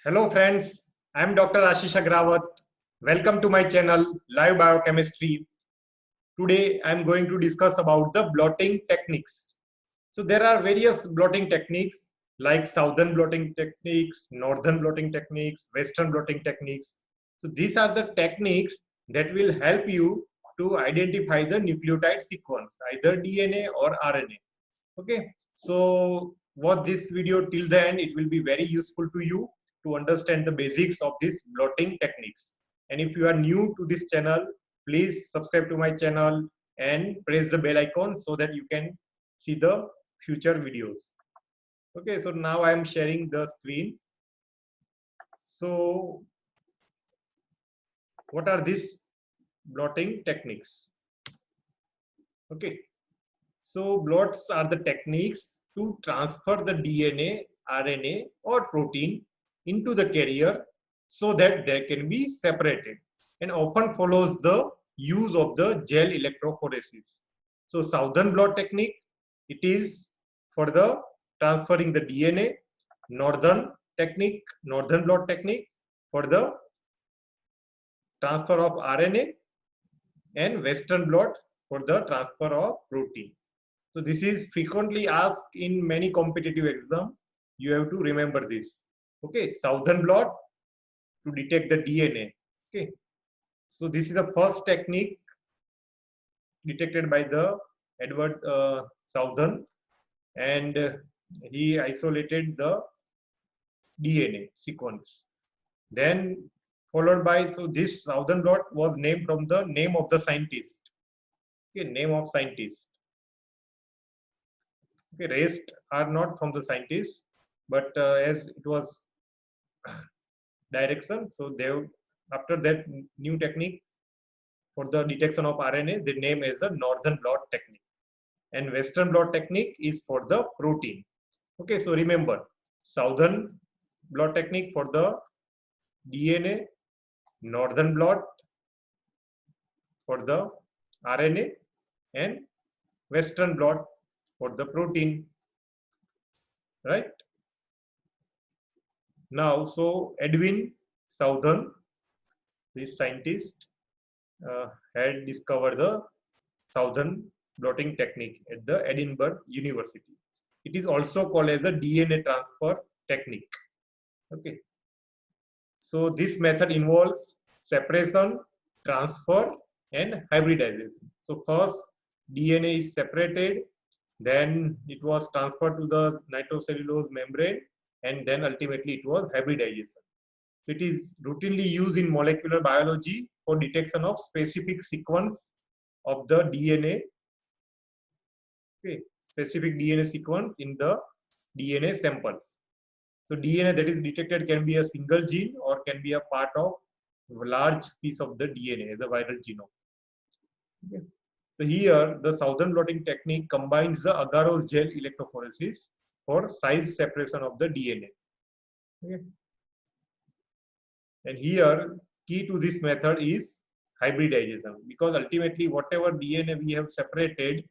Hello friends, I am Dr. Ashish Agrawat. Welcome to my channel Live Biochemistry. Today I am going to discuss about the blotting techniques. So there are various blotting techniques like southern blotting techniques, northern blotting techniques, western blotting techniques. So these are the techniques that will help you to identify the nucleotide sequence, either DNA or RNA. Okay, so watch this video till the end. It will be very useful to you to understand the basics of these blotting techniques. And if you are new to this channel, please subscribe to my channel and press the bell icon so that you can see the future videos. Okay, so now I am sharing the screen. So what are these blotting techniques? Okay, so blots are the techniques to transfer the DNA, RNA or protein into the carrier so that they can be separated, and often follows the use of the gel electrophoresis. So southern blot technique, it is for the transferring the DNA. Northern blot technique for the transfer of RNA, and western blot for the transfer of protein. So this is frequently asked in many competitive exam. You have to remember this. Okay, southern blot to detect the DNA. Okay, so this is the first technique detected by the Edward Southern, and he isolated the DNA sequence. Then followed by, so this southern blot was named from the name of the scientist. Okay, name of scientist. Okay, rest are not from the scientists, but as it was direction, so they after that new technique for the detection of RNA, they name as the northern blot technique, and western blot technique is for the protein. Okay, so remember southern blot technique for the DNA, northern blot for the RNA, and western blot for the protein, right? Now, so Edwin Southern, this scientist, had discovered the southern blotting technique at the Edinburgh University. It is also called as the DNA transfer technique. Okay. So this method involves separation, transfer, and hybridization. So first DNA is separated, then it was transferred to the nitrocellulose membrane, and then ultimately it was hybridization. It is routinely used in molecular biology for detection of specific sequence of the DNA. Okay, specific DNA sequence in the DNA samples. So DNA that is detected can be a single gene or can be a part of a large piece of the DNA, the viral genome. Okay. So here the southern blotting technique combines the agarose gel electrophoresis for size separation of the DNA. Okay. And here key to this method is hybridization, because ultimately whatever DNA we have separated,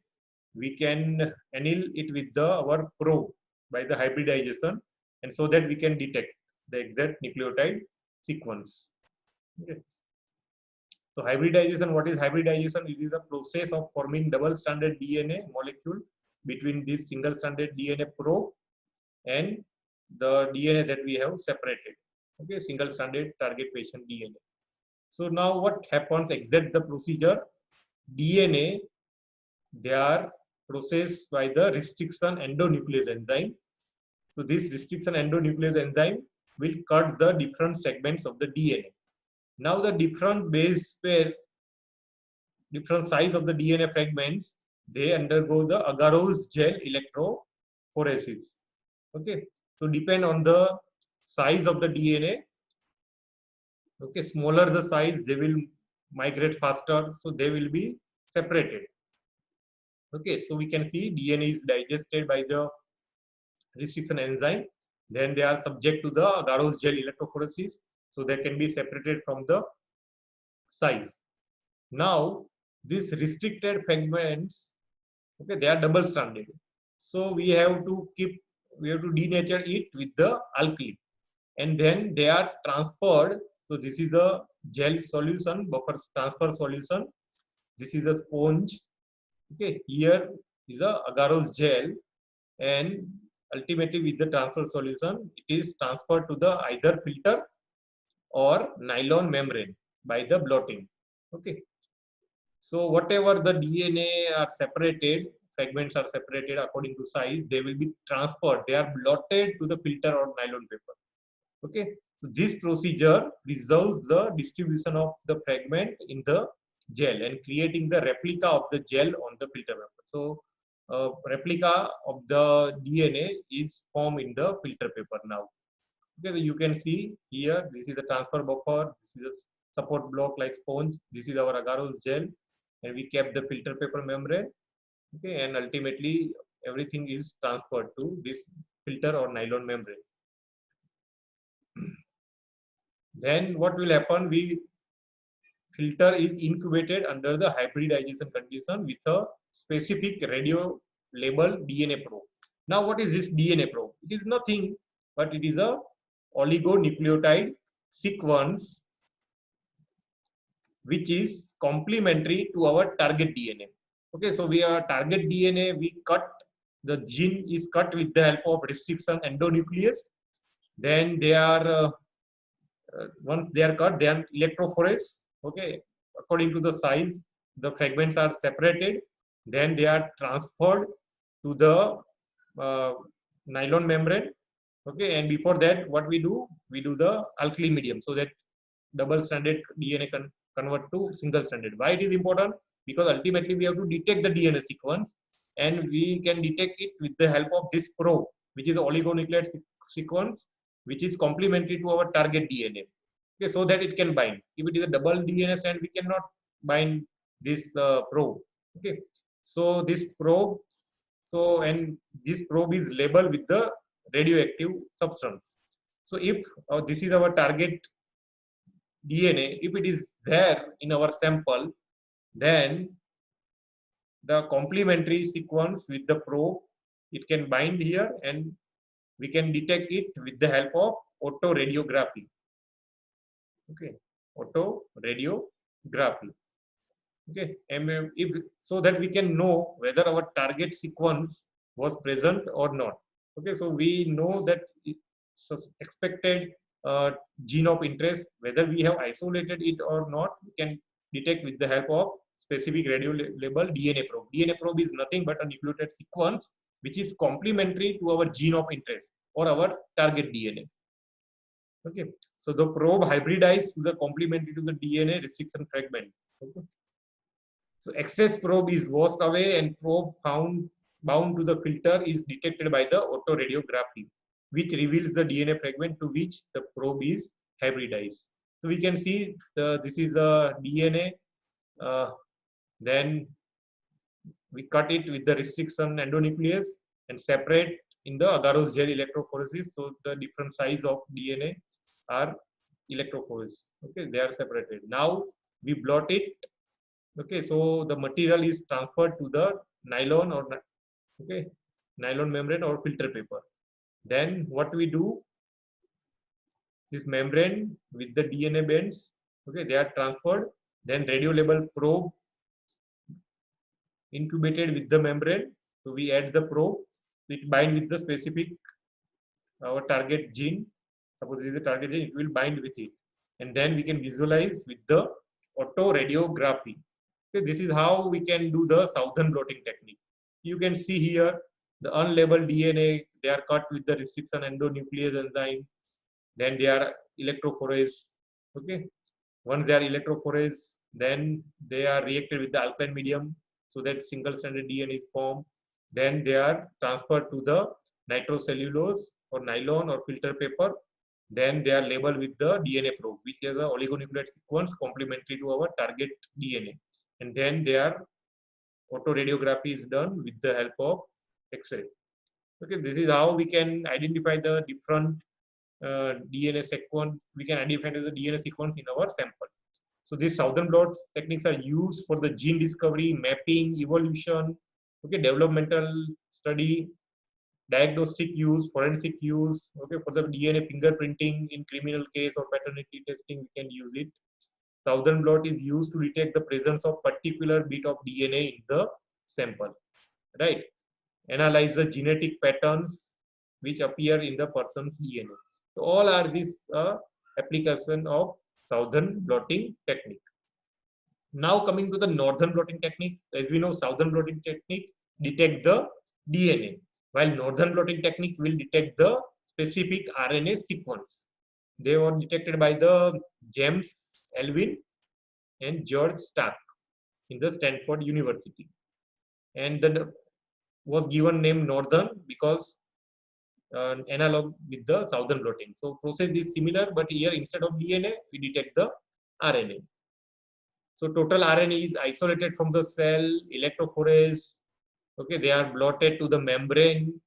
we can anneal it with our probe by the hybridization, and so that we can detect the exact nucleotide sequence. Okay. So hybridization, what is hybridization? It is a process of forming double-stranded DNA molecule between this single-stranded DNA probe and the DNA that we have separated. Okay, single-stranded target patient DNA. So now what happens, exact the procedure, DNA, they are processed by the restriction endonuclease enzyme. So this restriction endonuclease enzyme will cut the different segments of the DNA. Now the different base pair, different size of the DNA fragments, they undergo the agarose gel electrophoresis. Okay, so depend on the size of the DNA. Okay, smaller the size, they will migrate faster, so they will be separated. Okay, so we can see DNA is digested by the restriction enzyme, then they are subject to the agarose gel electrophoresis, so they can be separated from the size. Now these restricted fragments, okay, they are double stranded, so we have to denature it with the alkali. and then they are transferred. So this is the gel solution, buffer transfer solution. This is a sponge. Okay, here is a agarose gel, and ultimately with the transfer solution, it is transferred to the either filter or nylon membrane by the blotting. Okay, so whatever the DNA are separated, fragments are separated according to size, they will be transferred. They are blotted to the filter or nylon paper. Okay, so this procedure preserves the distribution of the fragment in the gel and creating the replica of the gel on the filter paper. So replica of the DNA is formed in the filter paper now. Okay, so you can see here, this is the transfer buffer, this is a support block like sponge, this is our agarose gel, and we kept the filter paper membrane. Okay, and ultimately everything is transferred to this filter or nylon membrane. Then what will happen? We filter is incubated under the hybridization condition with a specific radio label DNA probe. Now, what is this DNA probe? It is nothing, but it is a oligonucleotide sequence which is complementary to our target DNA. Okay, so we are target DNA, we cut, the gene is cut with the help of restriction endonuclease. Then they are, once they are cut, they are electrophorese. Okay, according to the size, the fragments are separated. Then they are transferred to the nylon membrane. Okay, and before that, what we do? We do the alkali medium so that double-stranded DNA can convert to single-stranded. Why it is important? Because ultimately we have to detect the DNA sequence, and we can detect it with the help of this probe, which is oligonucleotide sequence, which is complementary to our target DNA. Okay, so that it can bind. If it is a double DNA strand, we cannot bind this probe. Okay, so this probe, and this probe is labeled with the radioactive substance. So if this is our target DNA, if it is there in our sample, then the complementary sequence with the probe, it can bind here, and we can detect it with the help of autoradiography. Okay, autoradiography. Okay, and if so that we can know whether our target sequence was present or not. Okay, so we know that so expected gene of interest, whether we have isolated it or not, we can detect with the help of specific radio label DNA probe. DNA probe is nothing but a nucleotide sequence which is complementary to our gene of interest or our target DNA. Okay, so the probe hybridized to the complementary to the DNA restriction fragment. Okay. So excess probe is washed away, and probe found bound to the filter is detected by the autoradiography, which reveals the DNA fragment to which the probe is hybridized. So we can see this is a DNA. Then we cut it with the restriction endonuclease and separate in the agarose gel electrophoresis. So the different size of DNA are electrophoresis. Okay, they are separated. Now we blot it. Okay, so the material is transferred to the nylon or nylon membrane or filter paper. Then what we do? This membrane with the DNA bands. Okay, they are transferred. Then radio label probe incubated with the membrane. So we add the probe. It bind with the specific our target gene. Suppose this is a target gene, it will bind with it, and then we can visualize with the autoradiography. Okay, this is how we can do the Southern blotting technique. You can see here the unlabeled DNA, they are cut with the restriction endonuclease enzyme. Then they are electrophorese. Okay, once they are electrophorese, then they are reacted with the alkaline medium so that single-stranded DNA is formed. Then they are transferred to the nitrocellulose or nylon or filter paper. Then they are labeled with the DNA probe, which is a oligonucleotide sequence complementary to our target DNA. And then their autoradiography is done with the help of X-ray. Okay, this is how we can identify the different DNA sequence. We can identify the DNA sequence in our sample. So these Southern blot techniques are used for the gene discovery, mapping, evolution, okay, developmental study, diagnostic use, forensic use. Okay, for the DNA fingerprinting in criminal case or paternity testing, we can use it. Southern blot is used to detect the presence of particular bit of DNA in the sample, right? Analyze the genetic patterns which appear in the person's DNA. So all are these application of Southern blotting technique. Now coming to the northern blotting technique, as we know, southern blotting technique detect the DNA, while northern blotting technique will detect the specific RNA sequence. They were detected by the James Elwin and George Stark in the Stanford University, and then was given name northern because analog with the southern blotting. So process is similar, but here instead of DNA, we detect the RNA. So total RNA is isolated from the cell, electrophorese. Okay, they are blotted to the membrane.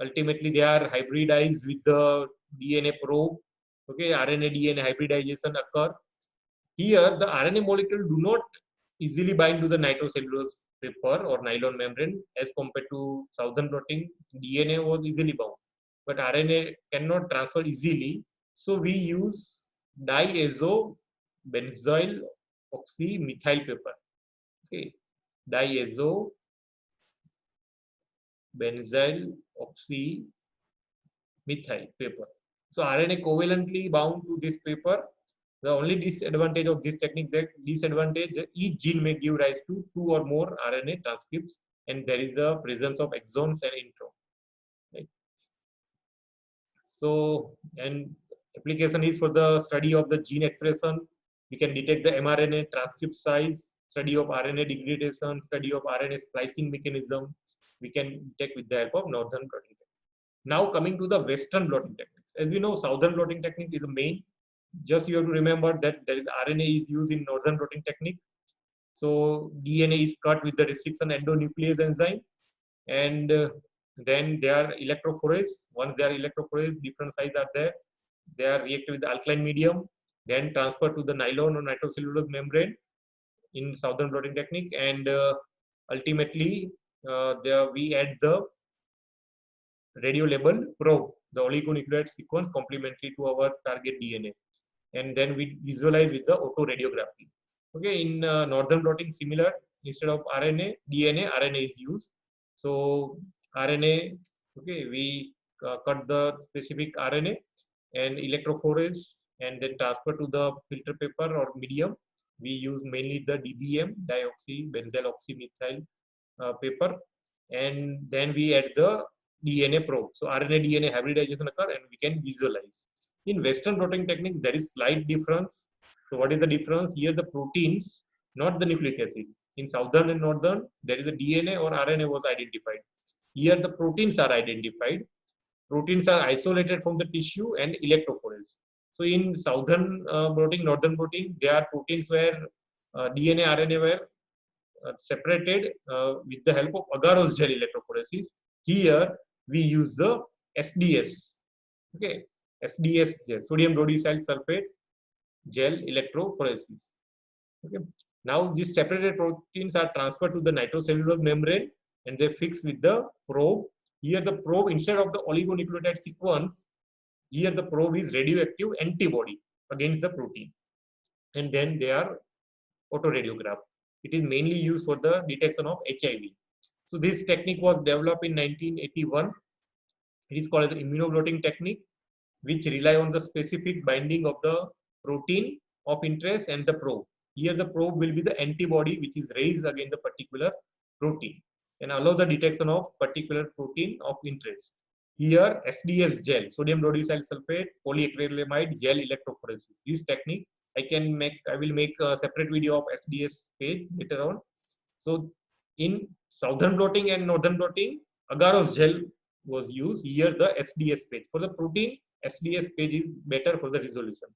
Ultimately, they are hybridized with the DNA probe. Okay, RNA DNA hybridization occur. Here, the RNA molecule do not easily bind to the nitrocellulose paper or nylon membrane as compared to southern blotting. DNA was easily bound, but RNA cannot transfer easily. So we use diazo benzoyl oxymethyl paper. Okay, diazo benzyl oxymethyl paper. So RNA covalently bound to this paper. The only disadvantage of this technique, that each gene may give rise to 2 or more RNA transcripts, and there is the presence of exons and introns. Right? So, and application is for the study of the gene expression. We can detect the mRNA transcript size, study of RNA degradation, study of RNA splicing mechanism. We can detect with the help of northern blotting technique. Now coming to the western blotting techniques. As we know, southern blotting technique is the main. Just you have to remember that there is RNA is used in northern blotting technique. So DNA is cut with the restriction endonuclease enzyme, and then they are electrophorese. Once they are electrophorese, different size are there. They are reacted with the alkaline medium, then transferred to the nylon or nitrocellulose membrane in southern blotting technique, and ultimately there we add the radio label probe, the oligonucleotide sequence complementary to our target DNA, and then we visualize with the autoradiography. Okay, in northern blotting, similar, instead of RNA, DNA, RNA is used. So RNA, okay, we cut the specific RNA and electrophorese, and then transfer to the filter paper or medium. We use mainly the DBM, dioxybenzyl oxymethyl paper, and then we add the DNA probe. So RNA DNA hybridization occur, and we can visualize. In Western blotting technique, there is slight difference. So what is the difference? Here the proteins, not the nucleic acid. In southern and northern, there is a DNA or RNA was identified. Here the proteins are identified. Proteins are isolated from the tissue and electrophorese. So in southern blotting, northern blotting, there are proteins where DNA, RNA were separated with the help of agarose gel electrophoresis. Here we use the SDS. Okay, SDS gel, sodium dodecyl sulfate gel electrophoresis. Okay. Now these separated proteins are transferred to the nitrocellulose membrane, and they fix with the probe. Here the probe, instead of the oligonucleotide sequence, here the probe is radioactive antibody against the protein, and then they are autoradiograph. It is mainly used for the detection of HIV. So this technique was developed in 1981. It is called the immunoblotting technique, which rely on the specific binding of the protein of interest and the probe. Here the probe will be the antibody which is raised against the particular protein and allow the detection of particular protein of interest. Here SDS gel, sodium dodecyl sulfate polyacrylamide gel electrophoresis. This technique I will make a separate video of SDS page later on. So in southern blotting and northern blotting, agarose gel was used. Here the SDS page. For the protein, SDS page is better for the resolution.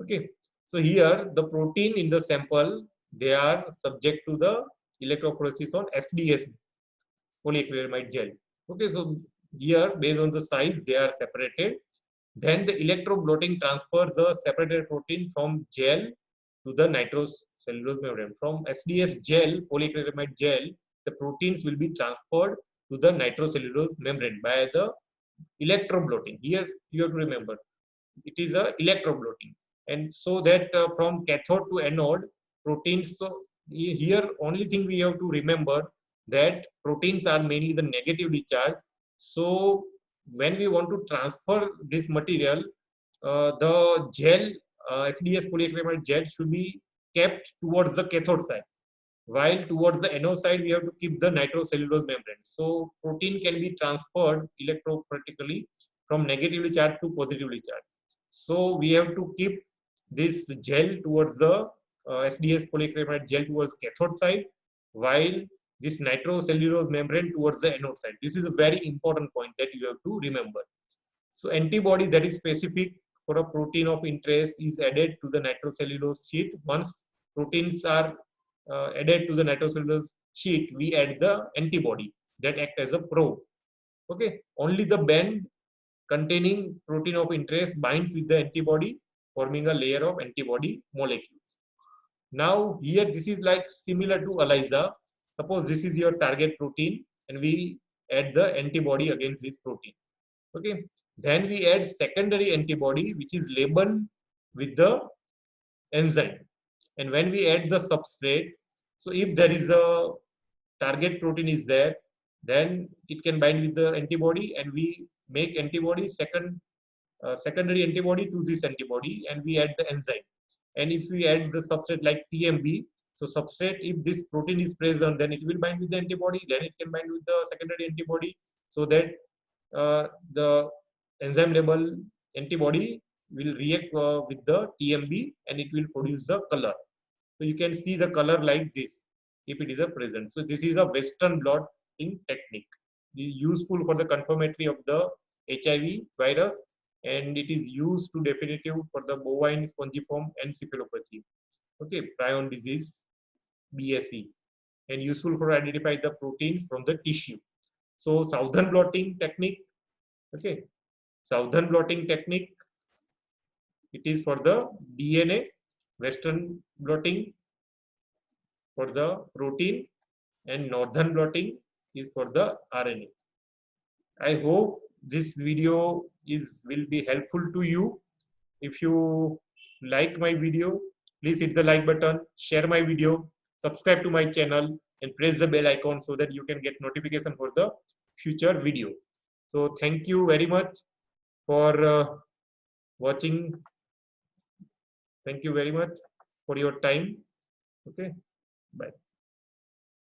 Okay. So here the protein in the sample, they are subject to the electrophoresis on SDS polyacrylamide gel. Okay. So here based on the size, they are separated. Then the electroblotting transfers the separated protein from gel to the nitrocellulose membrane. From SDS gel, polyacrylamide gel, the proteins will be transferred to the nitrocellulose membrane by the electroblotting. Here you have to remember it is a electroblotting, and so that from cathode to anode proteins. So here only thing we have to remember that proteins are mainly the negatively charged. So when we want to transfer this material, the gel, SDS polyacrylamide gel should be kept towards the cathode side, while towards the anode side we have to keep the nitrocellulose membrane. So protein can be transferred electropractically from negatively charged to positively charged. So we have to keep this gel towards the SDS polyacrylamide gel towards cathode side, while this nitrocellulose membrane towards the anode side. This is a very important point that you have to remember. So antibody that is specific for a protein of interest is added to the nitrocellulose sheet. Once proteins are added to the nitrocellulose sheet, we add the antibody that act as a probe. Okay, only the band containing protein of interest binds with the antibody, forming a layer of antibody molecules. Now here this is like similar to ELISA. Suppose this is your target protein and we add the antibody against this protein. Okay, then we add secondary antibody which is labeled with the enzyme, and when we add the substrate, so if there is a target protein is there, then it can bind with the antibody and we make antibody secondary antibody to this antibody, and we add the enzyme. And if we add the substrate like TMB, so substrate, if this protein is present, then it will bind with the antibody, then it can bind with the secondary antibody, so that the enzyme label antibody will react with the TMB and it will produce the color. So you can see the color like this if it is a present. So this is a Western blotting technique. It is useful for the confirmatory of the HIV virus, and it is used to definitive for the bovine spongiform encephalopathy. Okay, prion disease, BSE, and useful for identify the proteins from the tissue. So Southern blotting technique. Okay, Southern blotting technique. It is for the DNA. Western blotting for the protein, and Northern blotting is for the RNA. I hope this video will be helpful to you. If you like my video, please hit the like button, share my video, subscribe to my channel, and press the bell icon so that you can get notification for the future videos. So thank you very much for watching. Thank you very much for your time. Okay, bye.